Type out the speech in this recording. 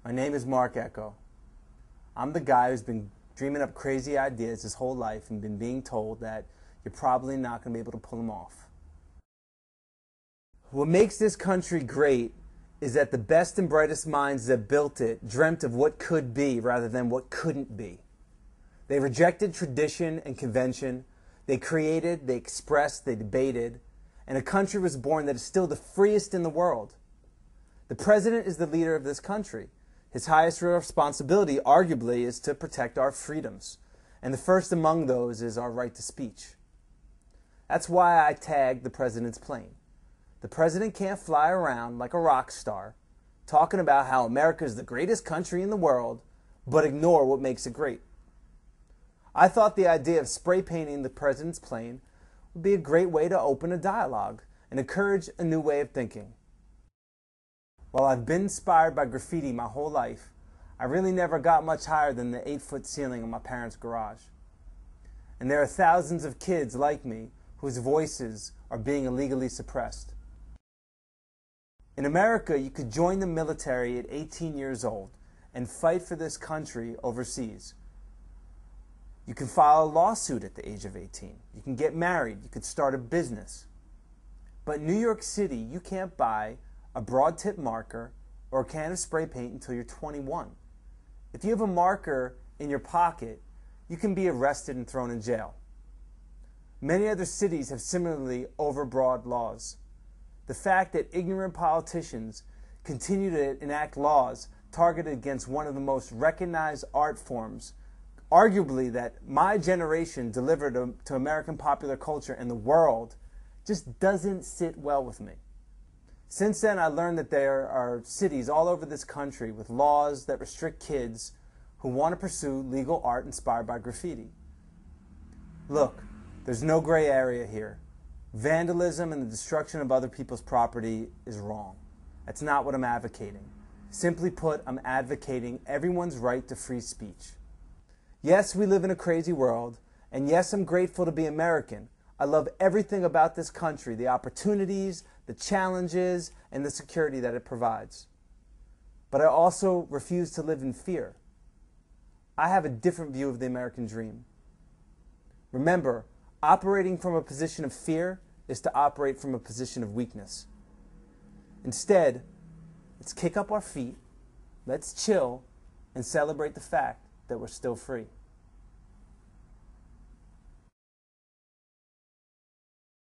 My name is Marc Ecko. I'm the guy who's been dreaming up crazy ideas his whole life and been being told that you're probably not going to be able to pull them off. What makes this country great is that the best and brightest minds that built it dreamt of what could be rather than what couldn't be. They rejected tradition and convention. They created, they expressed, they debated, and a country was born that is still the freest in the world. The president is the leader of this country. His highest responsibility, arguably, is to protect our freedoms. And the first among those is our right to speech. That's why I tagged the president's plane. The president can't fly around like a rock star, talking about how America is the greatest country in the world, but ignore what makes it great. I thought the idea of spray painting the president's plane would be a great way to open a dialogue and encourage a new way of thinking. While I've been inspired by graffiti my whole life, I really never got much higher than the 8-foot ceiling of my parents' garage. And there are thousands of kids like me whose voices are being illegally suppressed. In America, you could join the military at 18 years old and fight for this country overseas. You can file a lawsuit at the age of 18. You can get married. You could start a business. But in New York City, you can't buy a broad tip marker or a can of spray paint until you're 21. If you have a marker in your pocket, you can be arrested and thrown in jail. Many other cities have similarly overbroad laws. The fact that ignorant politicians continue to enact laws targeted against one of the most recognized art forms, arguably that my generation delivered to American popular culture and the world, just doesn't sit well with me. Since then, I learned that there are cities all over this country with laws that restrict kids who want to pursue legal art inspired by graffiti. Look, there's no gray area here. Vandalism and the destruction of other people's property is wrong. That's not what I'm advocating. Simply put, I'm advocating everyone's right to free speech. Yes, we live in a crazy world, and yes, I'm grateful to be American. I love everything about this country, the opportunities, the challenges, and the security that it provides. But I also refuse to live in fear. I have a different view of the American dream. Remember, operating from a position of fear is to operate from a position of weakness. Instead, let's kick up our feet, let's chill, and celebrate the fact that we're still free.